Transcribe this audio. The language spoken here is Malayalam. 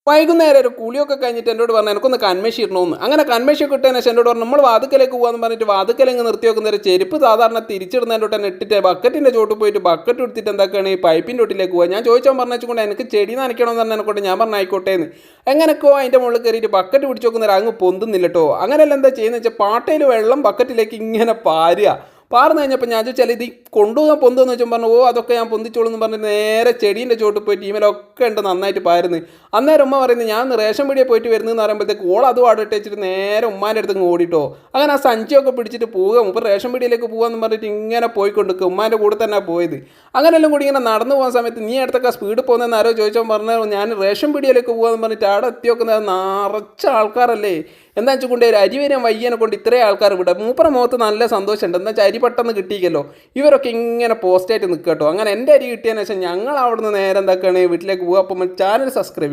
വൈകുന്നേരം ഒരു കുളിയൊക്കെ കഴിഞ്ഞിട്ട് എന്നോട് പറഞ്ഞു എനിക്കൊന്ന് കൺമേശി ഇടണമെന്ന്. അങ്ങനെ കൺമേശി ഇട്ടതിന് ശേഷം എന്നോട് പറഞ്ഞു നമ്മൾ വാതുക്കലേക്ക് പോകാമെന്ന് പറഞ്ഞിട്ട് വാതുക്കലെങ്ങ് നിർത്തി വെക്കുന്നേരം ചെരുപ്പ് സാധാരണ തിരിച്ചിടുന്നതിൻ്റെ തന്നെ ഇട്ടിട്ട് ബക്കറ്റിൻ്റെ ചോട്ട് പോയിട്ട് ബക്കറ്റ് എടുത്തിട്ട് എന്താക്കുകയാണ് ഈ പൈപ്പിൻ്റെ ഒട്ടിലേക്ക് പോകുക. ഞാൻ ചോദിച്ചാൽ പറഞ്ഞുകൊണ്ട് എനിക്ക് ചെടി നനയ്ക്കണമെന്ന് പറഞ്ഞാൽ എന്നെക്കൊണ്ട് ഞാൻ പറഞ്ഞു ആയിക്കോട്ടെ എന്ന്. എങ്ങനെയൊക്കെയോ അതിൻ്റെ മുകളിൽ കയറിയിട്ട് ബക്കറ്റ് പിടിച്ച് നോക്കുന്നേരം അങ്ങ് പൊന്തുന്നില്ല കേട്ടോ. അങ്ങനെയല്ല എന്താ ചെയ്യുന്നത് വെച്ചാൽ പാട്ടയിൽ വെള്ളം ബക്കറ്റിലേക്ക് ഇങ്ങനെ പാരുക. പാർന്നു കഴിഞ്ഞപ്പോൾ ഞാൻ ചോദിച്ചാൽ ഇത് കൊണ്ടുപോകാൻ പൊന്തെന്ന് വെച്ചാൽ പറഞ്ഞു അതൊക്കെ ഞാൻ പൊന്തിച്ചോളൂ എന്ന് പറഞ്ഞ് നേരെ ചെടീൻ്റെ ചോട്ട് പോയി ടീമിലൊക്കെ ഉണ്ട് നന്നായിട്ട് പാരുന്നു. അന്നേരം ഉമ്മ പറയുന്നത് ഞാൻ റേഷൻ പീടിയെ പോയിട്ട് വരുന്നതെന്ന് പറയുമ്പോഴത്തേക്ക് അതും അവിടെ ഇട്ട് വെച്ചിട്ട് നേരെ ഉമ്മാൻ്റെ അടുത്ത് ഓടിട്ടോ. അങ്ങനെ ആ സഞ്ചിയൊക്കെ പിടിച്ചിട്ട് പോവുക. മുമ്പ് റേഷൻ പീടിയിലേക്ക് പോകാമെന്ന് പറഞ്ഞിട്ട് ഇങ്ങനെ പോയിക്കൊണ്ടിരിക്കുക. ഉമ്മാൻ്റെ കൂടെ തന്നെ പോയത്. അങ്ങനെയെല്ലാം കൂടി ഇങ്ങനെ നടന്നു പോകുന്ന സമയത്ത് നീ അടുത്തൊക്കെ സ്പീഡ് പോകുന്നതെന്ന് ആരോ ചോദിച്ചാൽ പറഞ്ഞു ഞാൻ റേഷൻ പീടിയിലേക്ക് പോകാമെന്ന് പറഞ്ഞിട്ട് അവിടെ എത്തി നോക്കുന്നത് നിറച്ച ആൾക്കാരല്ലേ. എന്താ വെച്ചുകൊണ്ട് ഒരു അരി വരാൻ വയ്യനെ കൊണ്ട് ഇത്രയും ആൾക്കാർ ഇവിടെ മൂപ്പറ മുഖത്ത് നല്ല സന്തോഷമുണ്ട്. എന്താ വെച്ചാൽ അരി പെട്ടെന്ന് കിട്ടിയിക്കല്ലോ. ഇവരൊക്കെ ഇങ്ങനെ പോസ്റ്റായിട്ട് നിൽക്കുക കേട്ടോ. അങ്ങനെ എൻ്റെ അരി കിട്ടിയതിന് ശേഷം ഞങ്ങൾ അവിടെ നിന്ന് നേരെ എന്താക്കുകയാണ് വീട്ടിലേക്ക് പോകുക. അപ്പം ചാനൽ സബ്സ്ക്രൈബ് ചെയ്യും.